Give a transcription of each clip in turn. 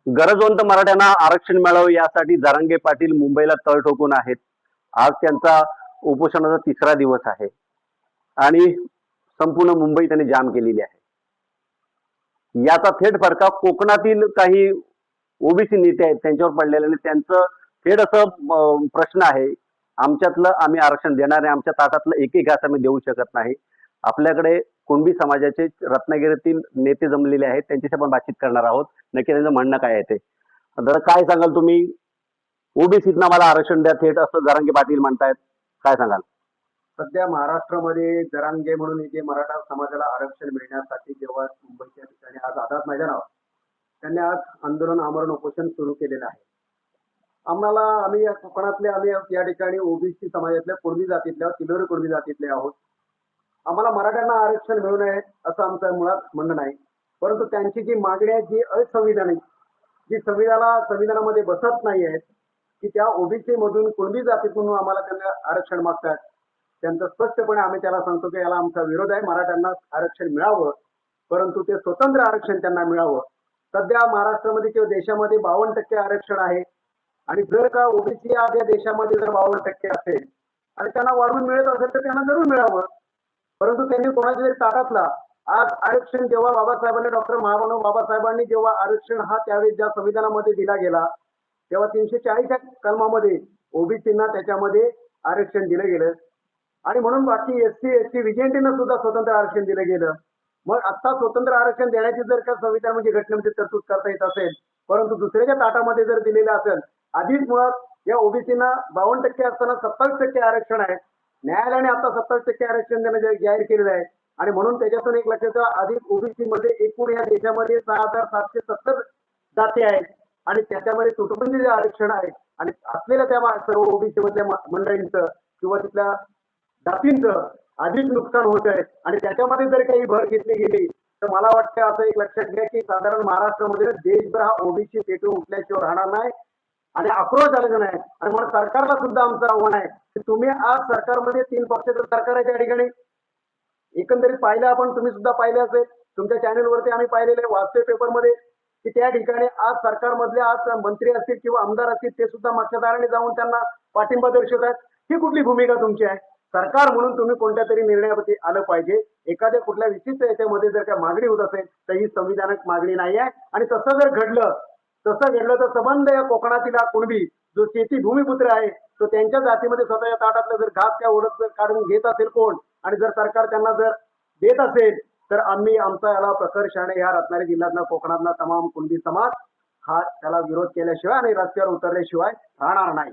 गरजवंत मराठ्यांना आरक्षण मिळावं यासाठी जरांगे पाटील मुंबईला तळ ठोकून आहेत. आज त्यांचा उपोषणाचा 3रा दिवस आहे आणि संपूर्ण मुंबई त्यांनी जाम केलेली आहे. याचा थेट फरका कोकणातील काही ओबीसी नेते आहेत त्यांच्यावर पडलेले आणि त्यांचं थेट असं प्रश्न आहे, आमच्यातलं आम्ही आरक्षण देणार आहे, आमच्या ताटातलं एकही घास आम्ही देऊ शकत नाही. आपल्याकडे कुणबी समाजाचे रत्नागिरीतील नेते जमलेले आहेत, त्यांच्याशी आपण बातचीत करणार आहोत. नक्की त्यांचं म्हणणं काय आहे ते. तर काय सांगाल तुम्ही? ओबीसीतनं मला आरक्षण द्या थेट असं जरांगे पाटील म्हणतायत, काय सांगाल? सध्या महाराष्ट्रामध्ये जरांगे म्हणून जे मराठा समाजाला आरक्षण मिळण्यासाठी जेव्हा मुंबईच्या ठिकाणी आज आझाद मैदानावर त्यांनी आज आंदोलन आमरण उपोषण सुरू केलेलं आहे. आम्ही या कोकणातले आम्ही या ठिकाणी ओबीसी समाजातल्या कुणबी जातीतल्या तिलोरी कुणबी जातीतले आहोत. आम्हाला मराठ्यांना आरक्षण मिळू नये असं आमचं मुळात म्हणणं नाही, परंतु त्यांची जी मागणी आहे जी असंविधानिक, जी संविधानामध्ये बसत नाही आहेत, की त्या ओबीसी मधून कुणबी जातीतून आम्हाला त्यांना आरक्षण मागतात. त्यांचं स्पष्टपणे आम्ही त्याला सांगतो की याला आमचा विरोध आहे. मराठ्यांना आरक्षण मिळावं, परंतु ते स्वतंत्र आरक्षण त्यांना मिळावं. सध्या महाराष्ट्रामध्ये किंवा देशामध्ये 52% आरक्षण आहे आणि जर का ओबीसी या देशामध्ये जर 52% असेल आणि त्यांना वाढवून मिळत असेल तर त्यांना जरूर मिळावं. परंतु त्यांनी कोणाच्या तरी ताटातला आज आरक्षण जेव्हा बाबासाहेबांनी डॉक्टर महामानव बाबासाहेबांनी जेव्हा आरक्षण हा त्यावेळेस ज्या संविधानामध्ये दिला गेला तेव्हा 340 कलमामध्ये ओबीसींना त्याच्यामध्ये आरक्षण दिलं गेलं आणि म्हणून बाकी एससी एसटी विजेंटीनं सुद्धा स्वतंत्र आरक्षण दिलं गेलं. मग आता स्वतंत्र आरक्षण देण्याची जर का संविधान म्हणजे घटनेमध्ये तरतूद करता येत असेल, परंतु दुसऱ्याच्या ताटामध्ये जर दिलेलं असेल, आधीच मुळात या ओबीसीना 52% असताना 27% आरक्षण आहे. न्यायालयाने आता 27% आरक्षण देणं जाहीर केलेलं आहे आणि म्हणून त्याच्यातून एक लक्षात ठेवा, अधिक ओबीसी मध्ये एकूण या देशामध्ये 6770 जाती आहेत आणि त्याच्यामध्ये तुटपुंजी जे आरक्षण आहे आणि असलेल्या त्या सर्व ओबीसी मधल्या मंडळींचं किंवा तिथल्या जातींचं अधिक नुकसान होत आहे आणि त्याच्यामध्ये जर काही भर घेतली गेली तर मला वाटतं असं एक लक्षात घ्या की साधारण महाराष्ट्रामध्ये देशभर हा ओबीसी पेटून उठल्याशिवाय राहणार नाही आणि आक्रोश आलेला नाही. आणि म्हणून सरकारला सुद्धा आमचं आव्हान आहे की तुम्ही आज सरकारमध्ये 3 पक्षाचं सरकार आहे त्या ठिकाणी एकंदरीत पाहिलं आपण, तुम्ही सुद्धा पाहिलं असेल, तुमच्या चॅनलवरती आम्ही पाहिलेले वास्तव पेपरमध्ये की त्या ठिकाणी आज सरकारमधले आज मंत्री असतील किंवा आमदार असतील ते सुद्धा मागच्या दाराने जाऊन त्यांना पाठिंबा दर्शवत आहेत. ही कुठली भूमिका तुमची आहे? सरकार म्हणून तुम्ही कोणत्या तरी निर्णयावरती आलं पाहिजे. एखाद्या कुठल्या विशिष्ट याच्यामध्ये जर काय मागणी होत असेल तर ही संविधानिक मागणी नाही आहे आणि तसं जर घडलं तर संबंध या कोकणातील कुणबी जो शेती भूमिपुत्र आहे तो त्यांच्या जातीमध्ये स्वतःच्या ताटातलं जर घास त्या ओढत जर काढून घेत असेल कोण आणि जर सरकार त्यांना जर देत असेल तर आम्ही आमचा याला प्रकर्षाने या रत्नागिरी जिल्ह्यातला कोकणातला तमाम कुणबी समाज हा त्याला विरोध केल्याशिवाय आणि रस्त्यावर उतरल्याशिवाय राहणार नाही.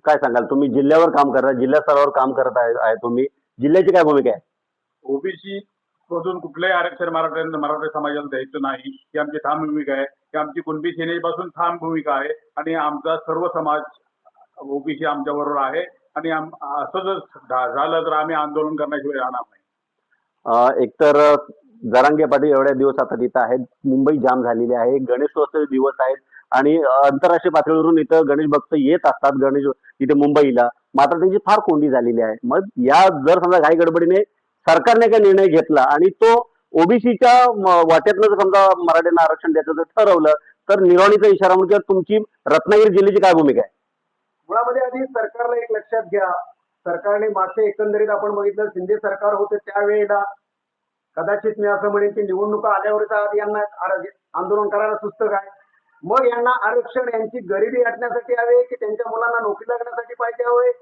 काय सांगाल? तुम्ही जिल्ह्यावर काम करता, जिल्हा स्तरावर काम करत आहे तुम्ही, जिल्ह्याची काय भूमिका आहे? ओबीसी मधून कुठलंही आरक्षण मराठा समाजाला द्यायचं नाही ही आमची ठाम भूमिका आहे. ही आमची कुणबी सेनेपासून ठाम भूमिका आहे आणि आमचा सर्व समाज ओबीसी आमच्या बरोबर आहे आणि असं जर झालं तर आम्ही आंदोलन करण्याशिवाय राहणार नाही. एकतर जरांगे पाटील एवढ्या दिवस आता तिथं आहेत, मुंबई जाम झालेली आहे, गणेशोत्सव दिवस आहेत आणि आंतरराष्ट्रीय पातळीवरून इथं गणेश भक्त येत असतात गणेश इथे मुंबईला, मात्र त्यांची फार कोंडी झालेली आहे. मग या जर समजा घाई गडबडीने सरकारने काय निर्णय घेतला आणि तो ओबीसीच्या वाट्यातनं जर समजा मराठ्यांना आरक्षण द्यायचं जर ठरवलं तर निराणीचा इशारा म्हणून किंवा तुमची रत्नागिरी जिल्ह्याची काय भूमिका आहे? मुळामध्ये आधी सरकारला एक लक्षात घ्या, सरकारने मागच्या एकंदरीत आपण बघितलं शिंदे सरकार होते त्यावेळेला कदाचित मी असं म्हणेन की निवडणुका आल्यावरच आधी यांना आंदोलन करायला सुचत काय, मग यांना आरक्षण यांची गरिबी हटण्यासाठी हवे की त्यांच्या मुलांना नोकरी लागण्यासाठी पाहिजे हवे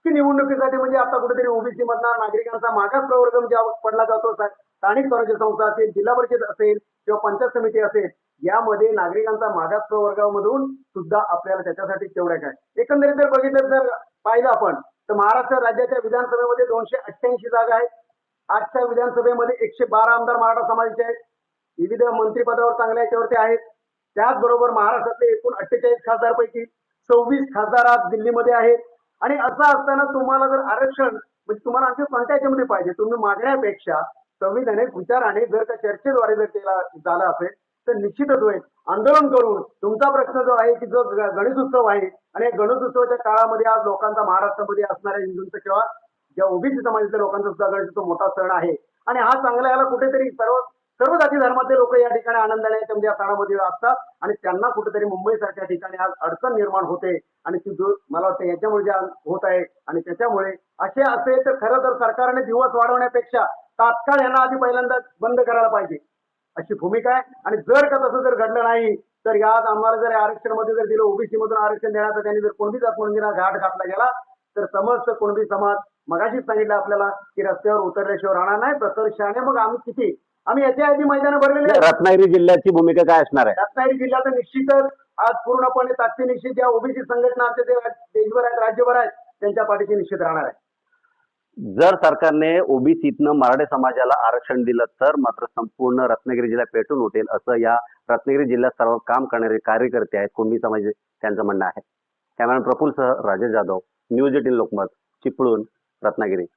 की निवडणुकीसाठी? म्हणजे आता कुठेतरी ओबीसी मधला नागरिकांचा मागास प्रवर्ग ज्या पडला जातो, स्थानिक स्वराज्य संस्था असेल, जिल्हा परिषद असेल किंवा पंचायत समिती असेल, यामध्ये नागरिकांचा मागास प्रवर्गामधून सुद्धा आपल्याला त्याच्यासाठी तेवढ्या काय एकंदरीत जर बघितलं जर पाहिलं आपण तर महाराष्ट्र राज्याच्या विधानसभेमध्ये 288 जागा आहेत. आजच्या विधानसभेमध्ये 112 आमदार मराठा समाजाचे आहेत, विविध मंत्रिपदावर चांगल्या याच्यावरती आहेत. त्याचबरोबर महाराष्ट्रातले एकूण 48 खासदारपैकी 26 खासदार आज दिल्लीमध्ये आहेत आणि असं असताना तुम्हाला जर आरक्षण म्हणजे तुम्हाला आणखी कोणत्या याच्यामध्ये पाहिजे? तुम्ही मागण्यापेक्षा संविधानिक विचाराने जर का चर्चेद्वारे जर केला झाला असेल तर निश्चितच होईल आंदोलन करून तुमचा प्रश्न जो आहे की जो गणेश उत्सव आहे आणि गणेश उत्सवाच्या काळामध्ये आज लोकांचा महाराष्ट्रामध्ये असणाऱ्या हिंदूंचा किंवा ज्या ओबीसी समाजाच्या लोकांचा सुद्धा गणेश उत्सव मोठा सण आहे आणि हा चांगला याला कुठेतरी सर्व सर्व जाती धर्मातले लोक या ठिकाणी आनंदाने त्यांच्या सणामध्ये असतात आणि त्यांना कुठेतरी मुंबईसारख्या ठिकाणी आज अडचण निर्माण होते आणि ती मला वाटतं याच्यामुळे जे होत आहे आणि त्याच्यामुळे असे असेल तर खरं तर सरकारने दिवस वाढवण्यापेक्षा तात्काळ यांना आधी पहिल्यांदा बंद करायला पाहिजे अशी भूमिका आहे. आणि जर का तसं जर घडलं नाही तर यात आम्हाला जर आरक्षण मध्ये जर दिलं ओबीसी मधून आरक्षण देण्याचा त्यांनी जर कुणबी जात म्हणून घाट घातला गेला तर समस्त कुणबी समाज मगाशीच सांगितलं आपल्याला की रस्त्यावर उतरल्याशिवाय राहणार नाही. प्रकर्षाने मग आम्ही याच्या आधी मैदान भरलेले आहेत. रत्नागिरी जिल्ह्याची भूमिका काय असणार आहे? रत्नागिरी जिल्ह्यात निश्चितच आज पूर्णपणे ताकदीनिशी ज्या ओबीसी संघटना आमच्या जे देशभर आहेत राज्यभर आहेत त्यांच्या पाठीशी निश्चित राहणार आहे. जर सरकारने ओबीसीतनं मराठा समाजाला आरक्षण दिलं तर मात्र संपूर्ण रत्नागिरी जिल्हा पेटून उठेल असं या रत्नागिरी जिल्ह्यात सर्व काम करणारे कार्यकर्ते आहेत कुणबी समाज त्यांचं म्हणणं आहे. कॅमेरामॅन प्रफुल्ल सह राजेश जाधव, न्यूज 18 लोकमत, चिपळूण, रत्नागिरी.